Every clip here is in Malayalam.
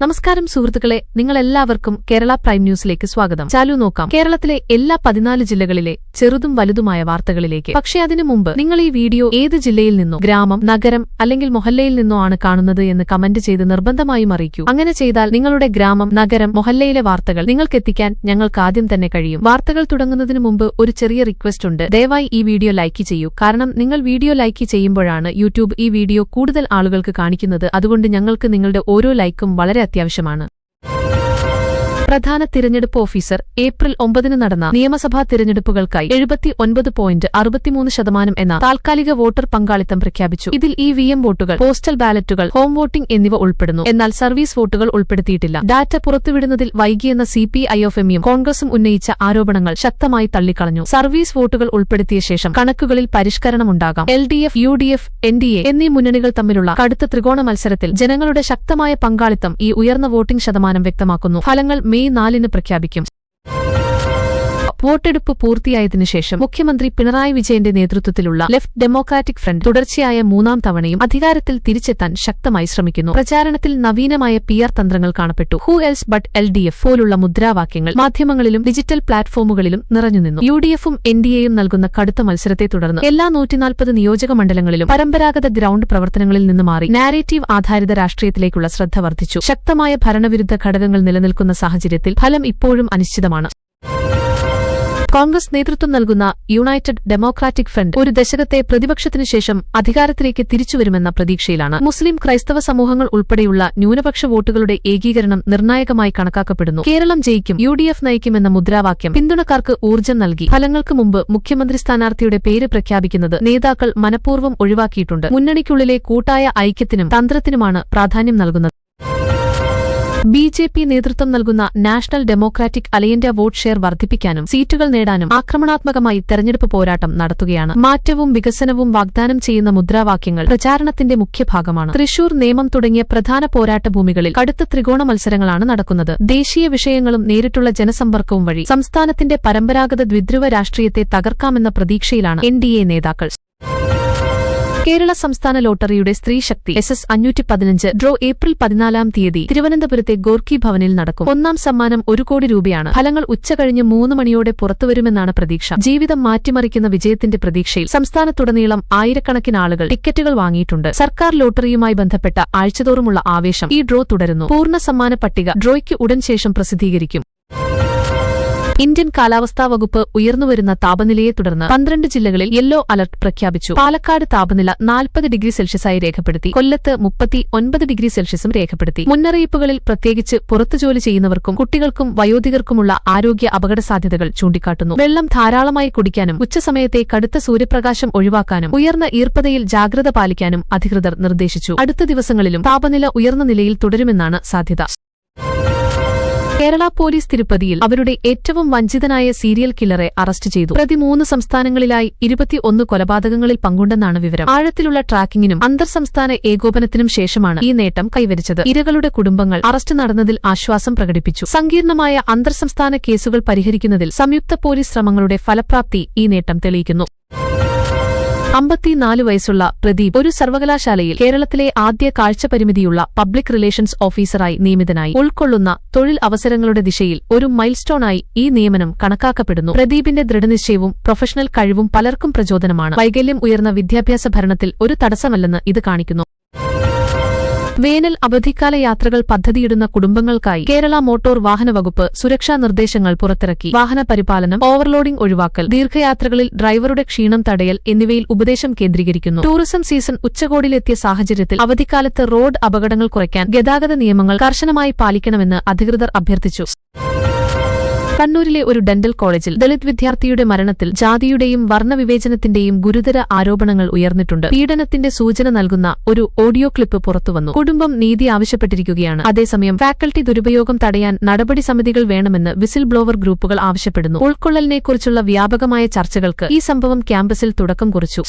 നമസ്കാരം സുഹൃത്തുക്കളെ, നിങ്ങളെല്ലാവർക്കും കേരള പ്രൈം ന്യൂസിലേക്ക് സ്വാഗതം. ചാലു നോക്കാം കേരളത്തിലെ എല്ലാ 14 ജില്ലകളിലെ ചെറുതും വലുതുമായ വാർത്തകളിലേക്ക്. പക്ഷേ അതിനു മുമ്പ് നിങ്ങൾ ഈ വീഡിയോ ഏത് ജില്ലയിൽ നിന്നോ, ഗ്രാമം, നഗരം അല്ലെങ്കിൽ മൊഹല്ലയിൽ നിന്നോ ആണ് കാണുന്നത് എന്ന് കമന്റ് ചെയ്ത് നിർബന്ധമായും അറിയിക്കൂ. അങ്ങനെ ചെയ്താൽ നിങ്ങളുടെ ഗ്രാമം, നഗരം, മൊഹല്ലയിലെ വാർത്തകൾ നിങ്ങൾക്കെത്തിക്കാൻ ഞങ്ങൾക്ക് ആദ്യം തന്നെ കഴിയും. വാർത്തകൾ തുടങ്ങുന്നതിന് മുമ്പ് ഒരു ചെറിയ റിക്വസ്റ്റ് ഉണ്ട്. ദയവായി ഈ വീഡിയോ ലൈക്ക് ചെയ്യൂ. കാരണം നിങ്ങൾ വീഡിയോ ലൈക്ക് ചെയ്യുമ്പോഴാണ് യൂട്യൂബ് ഈ വീഡിയോ കൂടുതൽ ആളുകൾക്ക് കാണിക്കുന്നത്. അതുകൊണ്ട് ഞങ്ങൾക്ക് നിങ്ങളുടെ ഓരോ ലൈക്കും വളരെ അത്യാവശ്യമാണ്. പ്രധാന തിരഞ്ഞെടുപ്പ് ഓഫീസർ ഏപ്രിൽ 9 നടന്ന നിയമസഭാ തിരഞ്ഞെടുപ്പുകൾക്കായി 79.63% എന്ന താൽക്കാലിക വോട്ടർ പങ്കാളിത്തം പ്രഖ്യാപിച്ചു. ഇതിൽ EVM വോട്ടുകൾ, പോസ്റ്റൽ ബാലറ്റുകൾ, ഹോം വോട്ടിംഗ് എന്നിവ ഉൾപ്പെടുന്നു. എന്നാൽ സർവീസ് വോട്ടുകൾ ഉൾപ്പെടുത്തിയിട്ടില്ല. ഡാറ്റ പുറത്തുവിടുന്നതിൽ വൈകിയെന്ന CPIFMയും കോൺഗ്രസും ഉന്നയിച്ച ആരോപണങ്ങൾ ശക്തമായി തള്ളിക്കളഞ്ഞു. സർവീസ് വോട്ടുകൾ ഉൾപ്പെടുത്തിയ ശേഷം കണക്കുകളിൽ പരിഷ്കരണമുണ്ടാകാം. LDF, UDF, NDA എന്നീ മുന്നണികൾ തമ്മിലുള്ള കടുത്ത ത്രികോണ മത്സരത്തിൽ ജനങ്ങളുടെ ശക്തമായ പങ്കാളിത്തം ഈ ഉയർന്ന വോട്ടിംഗ് ശതമാനം വ്യക്തമാക്കുന്നു. ഫലങ്ങൾ മെയ് 4 പ്രഖ്യാപിക്കും. വോട്ടെടുപ്പ് പൂർത്തിയായതിനുശേഷം മുഖ്യമന്ത്രി പിണറായി വിജയന്റെ നേതൃത്വത്തിലുള്ള ലെഫ്റ്റ് ഡെമോക്രാറ്റിക് ഫ്രണ്ട് തുടർച്ചയായ 3ാം തവണയും അധികാരത്തിൽ തിരിച്ചെത്താൻ ശക്തമായി ശ്രമിക്കുന്നു. പ്രചാരണത്തിൽ നവീനമായ PR തന്ത്രങ്ങൾ കാണപ്പെട്ടു. ഹു എൽസ് ബട്ട് LDF പോലുള്ള മുദ്രാവാക്യങ്ങൾ മാധ്യമങ്ങളിലും ഡിജിറ്റൽ പ്ലാറ്റ്ഫോമുകളിലും നിറഞ്ഞുനിന്നു. UDFും NDAയും നൽകുന്ന കടുത്ത മത്സരത്തെ തുടർന്ന് എല്ലാ 140 നിയോജക മണ്ഡലങ്ങളിലും പരമ്പരാഗത ഗ്രൌണ്ട് പ്രവർത്തനങ്ങളിൽ നിന്ന് മാറി നാരേറ്റീവ് ആധാരിത രാഷ്ട്രീയത്തിലേക്കുള്ള ശ്രദ്ധ വർദ്ധിച്ചു. ശക്തമായ ഭരണവിരുദ്ധ ഘടകങ്ങൾ നിലനിൽക്കുന്ന സാഹചര്യത്തിൽ ഫലം ഇപ്പോഴും അനിശ്ചിതമാണ്. കോൺഗ്രസ് നേതൃത്വം നൽകുന്ന യുണൈറ്റഡ് ഡെമോക്രാറ്റിക് ഫ്രണ്ട് ഒരു ദശകത്തെ പ്രതിപക്ഷത്തിനുശേഷം അധികാരത്തിലേക്ക് തിരിച്ചുവരുമെന്ന പ്രതീക്ഷയിലാണ്. മുസ്ലിം, ക്രൈസ്തവ സമൂഹങ്ങൾ ഉൾപ്പെടെയുള്ള ന്യൂനപക്ഷ വോട്ടുകളുടെ ഏകീകരണം നിർണായകമായി കണക്കാക്കപ്പെടുന്നു. കേരളം ജയിക്കും, UDF നയിക്കുമെന്ന മുദ്രാവാക്യം പിന്തുണക്കാർക്ക് ഊർജ്ജം നൽകി. ഫലങ്ങൾക്ക് മുമ്പ് മുഖ്യമന്ത്രി സ്ഥാനാർത്ഥിയുടെ പേര് പ്രഖ്യാപിക്കുന്നത് നേതാക്കൾ മനഃപൂർവ്വം ഒഴിവാക്കിയിട്ടുണ്ട്. മുന്നണിക്കുള്ളിലെ കൂട്ടായ ഐക്യത്തിനും തന്ത്രത്തിനുമാണ് പ്രാധാന്യം നൽകുന്നത്. BJP നേതൃത്വം നൽകുന്ന national democratic alliance vote share വർദ്ധിപ്പിക്കാനും സീറ്റുകൾ നേടാനും ആക്രമണാത്മകമായി തെരഞ്ഞെടുപ്പ് പോരാട്ടം നടത്തുകയാണ്. മാറ്റവും വികസനവും വാഗ്ദാനം ചെയ്യുന്ന മുദ്രാവാക്യങ്ങൾ പ്രചാരണത്തിന്റെ മുഖ്യഭാഗമാണ്. തൃശൂർ, നേമം തുടങ്ങിയ പ്രധാന പോരാട്ട ഭൂമികളിൽ കടുത്ത ത്രികോണ മത്സരങ്ങളാണ് നടക്കുന്നത്. ദേശീയ വിഷയങ്ങളും നേരിട്ടുള്ള ജനസമ്പർക്കവും വഴി സംസ്ഥാനത്തിന്റെ പരമ്പരാഗത ദ്വിധ്രുവ രാഷ്ട്രീയത്തെ തകർക്കാമെന്ന പ്രതീക്ഷയിലാണ് NDA നേതാക്കൾ. കേരള സംസ്ഥാന ലോട്ടറിയുടെ സ്ത്രീശക്തി SS515 ഡ്രോ ഏപ്രിൽ 14 തിരുവനന്തപുരത്തെ ഗോർക്കി ഭവനിൽ നടക്കും. 1ാം സമ്മാനം 1 കോടി രൂപയാണ്. ഫലങ്ങൾ ഉച്ചകഴിഞ്ഞ് 3 മണിയോടെ പുറത്തുവരുമെന്നാണ് പ്രതീക്ഷ. ജീവിതം മാറ്റിമറിക്കുന്ന വിജയത്തിന്റെ പ്രതീക്ഷയിൽ സംസ്ഥാനത്തുടനീളം ആയിരക്കണക്കിന് ആളുകൾ ടിക്കറ്റുകൾ വാങ്ങിയിട്ടുണ്ട്. സർക്കാർ ലോട്ടറിയുമായി ബന്ധപ്പെട്ട ആഴ്ചതോറുമുള്ള ആവേശം ഈ ഡ്രോ തുടരുന്നു. പൂർണ്ണ സമ്മാന പട്ടിക ഡ്രോയ്ക്ക് ഉടൻ ശേഷം പ്രസിദ്ധീകരിക്കും. ഇന്ത്യൻ കാലാവസ്ഥാ വകുപ്പ് ഉയർന്നുവരുന്ന താപനിലയെ തുടർന്ന് 12 ജില്ലകളിൽ യെല്ലോ അലർട്ട് പ്രഖ്യാപിച്ചു. പാലക്കാട് താപനില 40 ഡിഗ്രി സെൽഷ്യസായി രേഖപ്പെടുത്തി. കൊല്ലത്ത് 39 ഡിഗ്രി സെൽഷ്യസും രേഖപ്പെടുത്തി. മുന്നറിയിപ്പുകളിൽ പ്രത്യേകിച്ച് പുറത്തു ജോലി ചെയ്യുന്നവർക്കും കുട്ടികൾക്കും വയോധികർക്കുമുള്ള ആരോഗ്യ അപകടസാധ്യതകൾ ചൂണ്ടിക്കാട്ടുന്നു. വെള്ളം ധാരാളമായി കുടിക്കാനും ഉച്ചസമയത്തെ കടുത്ത സൂര്യപ്രകാശം ഒഴിവാക്കാനും ഉയർന്ന ഈർപ്പതയിൽ ജാഗ്രത പാലിക്കാനും അധികൃതർ നിർദ്ദേശിച്ചു. അടുത്ത ദിവസങ്ങളിലും താപനില ഉയർന്ന നിലയിൽ തുടരുമെന്നാണ് സാധ്യത. കേരള പോലീസ് തിരുപ്പതിയിൽ അവരുടെ ഏറ്റവും വഞ്ചിതനായ സീരിയൽ കില്ലറെ അറസ്റ്റ് ചെയ്തു. പ്രതി 3 സംസ്ഥാനങ്ങളിലായി 21 കൊലപാതകങ്ങളിൽ പങ്കുണ്ടെന്നാണ് വിവരം. ആഴത്തിലുള്ള ട്രാക്കിംഗിനും അന്തർസംസ്ഥാന ഏകോപനത്തിനും ശേഷമാണ് ഈ നേട്ടം കൈവരിച്ചത്. ഇരകളുടെ കുടുംബങ്ങൾ അറസ്റ്റ് നടന്നതിൽ ആശ്വാസം പ്രകടിപ്പിച്ചു. സങ്കീർണമായ അന്തർസംസ്ഥാന കേസുകൾ പരിഹരിക്കുന്നതിൽ സംയുക്ത പോലീസ് ശ്രമങ്ങളുടെ ഫലപ്രാപ്തി ഈ നേട്ടം തെളിയിക്കുന്നു. 54 വയസ്സുള്ള പ്രദീപ് ഒരു സർവകലാശാലയിൽ കേരളത്തിലെ ആദ്യ കാഴ്ചപരിമിതിയുള്ള പബ്ലിക് റിലേഷൻസ് ഓഫീസറായി നിയമിതനായി. ഉൾക്കൊള്ളുന്ന തൊഴിൽ അവസരങ്ങളുടെ ദിശയിൽ ഒരു മൈൽസ്റ്റോണായി ഈ നിയമനം കണക്കാക്കപ്പെടുന്നു. പ്രദീപിന്റെ ദൃഢനിശ്ചയവും പ്രൊഫഷണൽ കഴിവും പലർക്കും പ്രചോദനമാണ്. വൈകല്യം ഉയർന്ന വിദ്യാഭ്യാസ ഭരണത്തിൽ ഒരു തടസ്സമല്ലെന്ന് ഇത് കാണിക്കുന്നു. വേനൽ അവധിക്കാല യാത്രകൾ പദ്ധതിയിടുന്ന കുടുംബങ്ങൾക്കായി കേരള മോട്ടോർ വാഹന വകുപ്പ് സുരക്ഷാ നിർദ്ദേശങ്ങൾ പുറത്തിറക്കി. വാഹന പരിപാലനം, ഓവർലോഡിംഗ് ഒഴിവാക്കൽ, ദീർഘയാത്രകളിൽ ഡ്രൈവറുടെ ക്ഷീണം തടയൽ എന്നിവയിൽ ഉപദേശം കേന്ദ്രീകരിക്കുന്നു. ടൂറിസം സീസൺ ഉച്ചകോടിയിലെത്തിയ സാഹചര്യത്തിൽ അവധിക്കാലത്ത് റോഡ് അപകടങ്ങൾ കുറയ്ക്കാൻ ഗതാഗത നിയമങ്ങൾ കർശനമായി പാലിക്കണമെന്ന് അധികൃതർ അഭ്യർത്ഥിച്ചു. കണ്ണൂരിലെ ഒരു ഡെന്റൽ കോളേജിൽ ദളിത് വിദ്യാർത്ഥിയുടെ മരണത്തിൽ ജാതിയുടെയും വർണ്ണവിവേചനത്തിന്റെയും ഗുരുതര ആരോപണങ്ങൾ ഉയർന്നിട്ടുണ്ട്. പീഡനത്തിന്റെ സൂചന നൽകുന്ന ഒരു ഓഡിയോ ക്ലിപ്പ് പുറത്തുവന്നു. കുടുംബം നീതി ആവശ്യപ്പെട്ടിരിക്കുകയാണ്. അതേസമയം ഫാക്കൽറ്റി ദുരുപയോഗം തടയാൻ നടപടി സമിതികൾ വേണമെന്ന് വിസിൽ ബ്ലോവർ ഗ്രൂപ്പുകൾ ആവശ്യപ്പെടുന്നു. ഉൾക്കൊള്ളലിനെക്കുറിച്ചുള്ള വ്യാപകമായ ചർച്ചകൾക്ക് ഈ സംഭവം ക്യാമ്പസിൽ തുടക്കം കുറിച്ചു.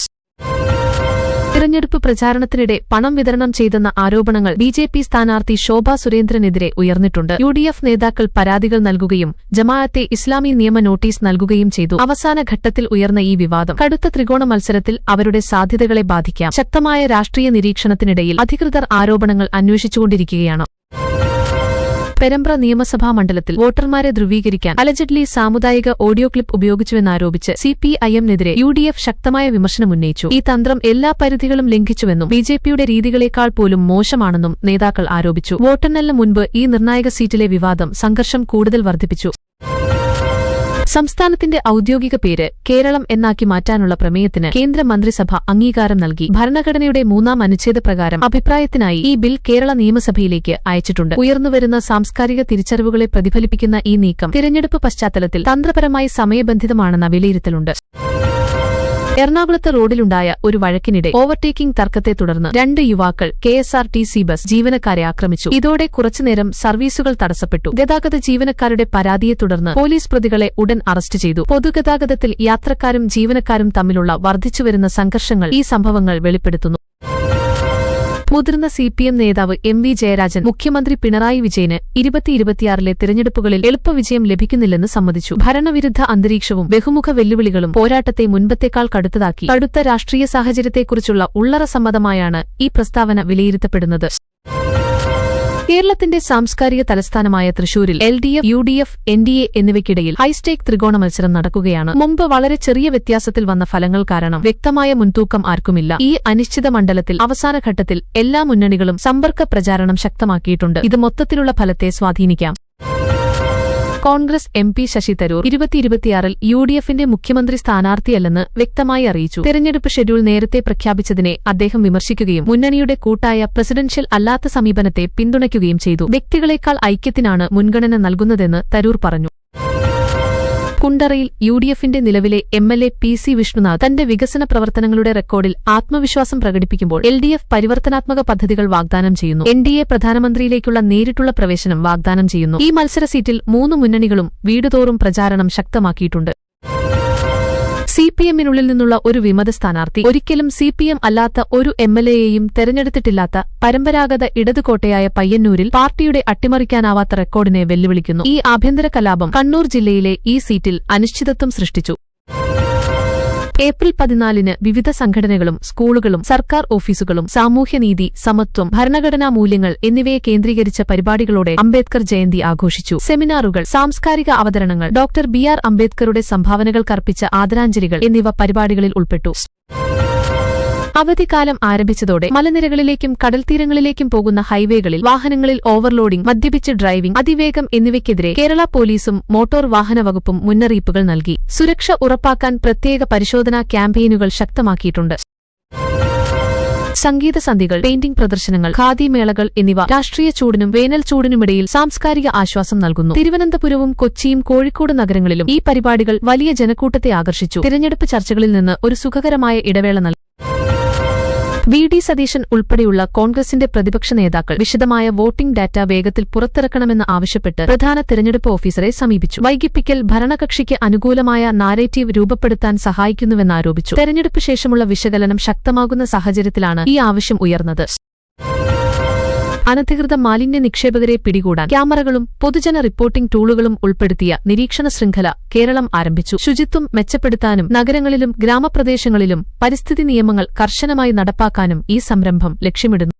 തിരഞ്ഞെടുപ്പ് പ്രചാരണത്തിനിടെ പണം വിതരണം ചെയ്തെന്ന ആരോപണങ്ങൾ BJP സ്ഥാനാർത്ഥി ശോഭ സുരേന്ദ്രനെതിരെ ഉയർന്നിട്ടുണ്ട്. UDF നേതാക്കൾ പരാതികൾ നൽകുകയും ജമാഅത്തെ ഇസ്ലാമി നിയമ നോട്ടീസ് നൽകുകയും ചെയ്തു. അവസാന ഘട്ടത്തിൽ ഉയർന്ന ഈ വിവാദം കടുത്ത ത്രികോണ മത്സരത്തിൽ അവരുടെ സാധ്യതകളെ ബാധിക്കാം. ശക്തമായ രാഷ്ട്രീയ നിരീക്ഷണത്തിനിടയിൽ അധികൃതർ ആരോപണങ്ങൾ അന്വേഷിച്ചുകൊണ്ടിരിക്കുകയാണ്. പെരമ്പ്ര നിയമസഭാ മണ്ഡലത്തിൽ വോട്ടർമാരെ ധ്രുവീകരിക്കാൻ അലജഡ്ലി സാമുദായിക ഓഡിയോ ക്ലിപ്പ് ഉപയോഗിച്ചുവെന്നാരോപിച്ച് CPIM-നെതിരെ UDF ശക്തമായ വിമർശനമുന്നയിച്ചു. ഈ തന്ത്രം എല്ലാ പരിധികളും ലംഘിച്ചുവെന്നും BJPയുടെ രീതികളേക്കാൾ പോലും മോശമാണെന്നും നേതാക്കൾ ആരോപിച്ചു. വോട്ടെണ്ണലിന് മുൻപ് ഈ നിർണായക സീറ്റിലെ വിവാദം സംഘർഷം കൂടുതൽ വർദ്ധിപ്പിച്ചു. സംസ്ഥാനത്തിന്റെ ഔദ്യോഗിക പേര് കേരളം എന്നാക്കി മാറ്റാനുള്ള പ്രമേയത്തിന് കേന്ദ്ര മന്ത്രിസഭ അംഗീകാരം നൽകി. ഭരണഘടനയുടെ 3-ാം അനുച്ഛേദപ്രകാരം അഭിപ്രായത്തിനായി ഈ ബിൽ കേരള നിയമസഭയിലേക്ക് അയച്ചിട്ടുണ്ട്. ഉയർന്നുവരുന്ന സാംസ്കാരിക തിരിച്ചറിവുകളെ പ്രതിഫലിപ്പിക്കുന്ന ഈ നീക്കം തിരഞ്ഞെടുപ്പ് പശ്ചാത്തലത്തിൽ തന്ത്രപരമായി സമയബന്ധിതമാണെന്ന വിലയിരുത്തലുണ്ട്. എറണാകുളത്ത് റോഡിലുണ്ടായ ഒരു വഴക്കിനിടെ ഓവർടേക്കിംഗ് തർക്കത്തെ തുടർന്ന് 2 യുവാക്കൾ KSRTC ബസ് ജീവനക്കാരെ ആക്രമിച്ചു. ഇതോടെ കുറച്ചുനേരം സർവീസുകൾ തടസ്സപ്പെട്ടു. ഗതാഗത ജീവനക്കാരുടെ പരാതിയെ തുടർന്ന് പോലീസ് പ്രതികളെ ഉടൻ അറസ്റ്റ് ചെയ്തു. പൊതുഗതാഗതത്തിൽ യാത്രക്കാരും ജീവനക്കാരും തമ്മിലുള്ള വർദ്ധിച്ചുവരുന്ന സംഘർഷങ്ങൾ ഈ സംഭവങ്ങൾ വെളിപ്പെടുത്തുന്നു. മുതിർന്ന CPM നേതാവ് MV ജയരാജൻ മുഖ്യമന്ത്രി പിണറായി വിജയന് 2026-ലെ തിരഞ്ഞെടുപ്പുകളിൽ എളുപ്പവിജയം ലഭിക്കുന്നില്ലെന്ന് സമ്മതിച്ചു. ഭരണവിരുദ്ധ അന്തരീക്ഷവും ബഹുമുഖ വെല്ലുവിളികളും പോരാട്ടത്തെ മുൻപത്തേക്കാൾ കടുത്തതാക്കി. കടുത്ത രാഷ്ട്രീയ സാഹചര്യത്തെക്കുറിച്ചുള്ള ഉള്ളറ സമ്മതമായാണ് ഈ പ്രസ്താവന വിലയിരുത്തപ്പെടുന്നത്. കേരളത്തിന്റെ സാംസ്കാരിക തലസ്ഥാനമായ തൃശൂരിൽ LDF, UDF, NDA എന്നിവയ്ക്കിടയിൽ ഹൈസ്റ്റേക്ക് ത്രികോണ മത്സരം നടക്കുകയാണ്. മുമ്പ് വളരെ ചെറിയ വ്യത്യാസത്തിൽ വന്ന ഫലങ്ങൾ കാരണം വ്യക്തമായ മുൻതൂക്കം ആർക്കുമില്ല. ഈ അനിശ്ചിത മണ്ഡലത്തിൽ അവസാനഘട്ടത്തിൽ എല്ലാ മുന്നണികളും സമ്പർക്ക പ്രചാരണം ശക്തമാക്കിയിട്ടുണ്ട്. ഇത് മൊത്തത്തിലുള്ള ഫലത്തെ സ്വാധീനിക്കാം. കോൺഗ്രസ് MP ശശി തരൂർ 2026-ൽ UDFന്റെ മുഖ്യമന്ത്രി സ്ഥാനാർത്ഥിയല്ലെന്ന് വ്യക്തമായി അറിയിച്ചു. തെരഞ്ഞെടുപ്പ് ഷെഡ്യൂൾ നേരത്തെ പ്രഖ്യാപിച്ചതിനെ അദ്ദേഹം വിമർശിക്കുകയും മുന്നണിയുടെ കൂട്ടായ പ്രസിഡൻഷ്യൽ അല്ലാത്ത സമീപനത്തെ പിന്തുണയ്ക്കുകയും ചെയ്തു. വ്യക്തികളെക്കാൾ ഐക്യത്തിനാണ് മുൻഗണന നൽകുന്നതെന്ന് തരൂർ പറഞ്ഞു. കുണ്ടറയിൽ UDFന്റെ നിലവിലെ MLA PC വിഷ്ണുനാഥ് തന്റെ വികസന പ്രവർത്തനങ്ങളുടെ റെക്കോർഡിൽ ആത്മവിശ്വാസം പ്രകടിപ്പിക്കുമ്പോൾ LDF പരിവർത്തനാത്മക പദ്ധതികൾ വാഗ്ദാനം ചെയ്യുന്നു. NDA പ്രധാനമന്ത്രിയിലേക്കുള്ള നേരിട്ടുള്ള പ്രവേശനം വാഗ്ദാനം ചെയ്യുന്നു. ഈ മത്സര സീറ്റിൽ 3 മുന്നണികളും വീടുതോറും പ്രചാരണം ശക്തമാക്കിയിട്ടുണ്ട്. CPM-നുള്ളിൽ നിന്നുള്ള ഒരു വിമത സ്ഥാനാർത്ഥി ഒരിക്കലും CPM അല്ലാത്ത ഒരു MLA-യെയും തെരഞ്ഞെടുത്തിട്ടില്ലാത്ത പരമ്പരാഗത ഇടതുകോട്ടയായ പയ്യന്നൂരിൽ പാർട്ടിയുടെ അട്ടിമറിക്കാനാവാത്ത റെക്കോർഡിനെ വെല്ലുവിളിക്കുന്നു. ഈ ആഭ്യന്തര കലാപം കണ്ണൂർ ജില്ലയിലെ ഈ സീറ്റിൽ അനിശ്ചിതത്വം സൃഷ്ടിച്ചു. ഏപ്രിൽ 14-ന് വിവിധ സംഘടനകളും സ്കൂളുകളും സർക്കാർ ഓഫീസുകളും സാമൂഹ്യനീതി, സമത്വം, ഭരണഘടനാ മൂല്യങ്ങൾ എന്നിവയെ കേന്ദ്രീകരിച്ച പരിപാടികളോടെ അംബേദ്കർ ജയന്തി ആഘോഷിച്ചു. സെമിനാറുകൾ, സാംസ്കാരിക അവതരണങ്ങൾ, ഡോക്ടർ BR അംബേദ്കറുടെ സംഭാവനകൾക്കർപ്പിച്ച ആദരാഞ്ജലികൾ എന്നിവ പരിപാടികളിൽ ഉൾപ്പെട്ടു. അവധിക്കാലം ആരംഭിച്ചതോടെ മലനിരകളിലേക്കും കടൽത്തീരങ്ങളിലേക്കും പോകുന്ന ഹൈവേകളിൽ വാഹനങ്ങളിൽ ഓവർലോഡിംഗ്, മദ്യപിച്ച് ഡ്രൈവിംഗ്, അതിവേഗം എന്നിവയ്ക്കെതിരെ കേരള പോലീസും മോട്ടോർ വാഹന വകുപ്പും മുന്നറിയിപ്പുകൾ നൽകി. സുരക്ഷ ഉറപ്പാക്കാൻ പ്രത്യേക പരിശോധനാ ക്യാമ്പയിനുകൾ ശക്തമാക്കിയിട്ടുണ്ട്. സംഗീത സന്ധ്യകൾ, പെയിന്റിംഗ് പ്രദർശനങ്ങൾ, ഖാദി മേളകൾ എന്നിവ രാഷ്ട്രീയ ചൂടിനും വേനൽ ചൂടിനുമിടയിൽ സാംസ്കാരിക ആശ്വാസം നൽകുന്നു. തിരുവനന്തപുരവും കൊച്ചിയും കോഴിക്കോട് നഗരങ്ങളിലും ഈ പരിപാടികൾ വലിയ ജനക്കൂട്ടത്തെ ആകർഷിച്ചു. തിരഞ്ഞെടുപ്പ് ചർച്ചകളിൽ നിന്ന് ഒരു സുഖകരമായ ഇടവേള നൽകി. VD സതീശൻ ഉൾപ്പെടെയുള്ള കോൺഗ്രസിന്റെ പ്രതിപക്ഷ നേതാക്കൾ വിശദമായ വോട്ടിംഗ് ഡാറ്റ വേഗത്തിൽ പുറത്തിറക്കണമെന്ന് ആവശ്യപ്പെട്ട് പ്രധാന തിരഞ്ഞെടുപ്പ് ഓഫീസറെ സമീപിച്ചു. വൈകിപ്പിക്കൽ ഭരണകക്ഷിക്ക് അനുകൂലമായ നാരേറ്റീവ് രൂപപ്പെടുത്താൻ സഹായിക്കുന്നുവെന്നാരോപിച്ചു. തെരഞ്ഞെടുപ്പ് ശേഷമുള്ള വിശകലനം ശക്തമാകുന്ന സാഹചര്യത്തിലാണ് ഈ ആവശ്യം ഉയർന്നത്. അനധികൃത മാലിന്യ നിക്ഷേപകരെ പിടികൂടാൻ ക്യാമറകളും പൊതുജന റിപ്പോർട്ടിംഗ് ടൂളുകളും ഉൾപ്പെടുത്തിയ നിരീക്ഷണ ശൃംഖല കേരളം ആരംഭിച്ചു. ശുചിത്വം മെച്ചപ്പെടുത്താനും നഗരങ്ങളിലും ഗ്രാമപ്രദേശങ്ങളിലും പരിസ്ഥിതി നിയമങ്ങൾ കർശനമായി നടപ്പാക്കാനും ഈ സംരംഭം ലക്ഷ്യമിടുന്നു.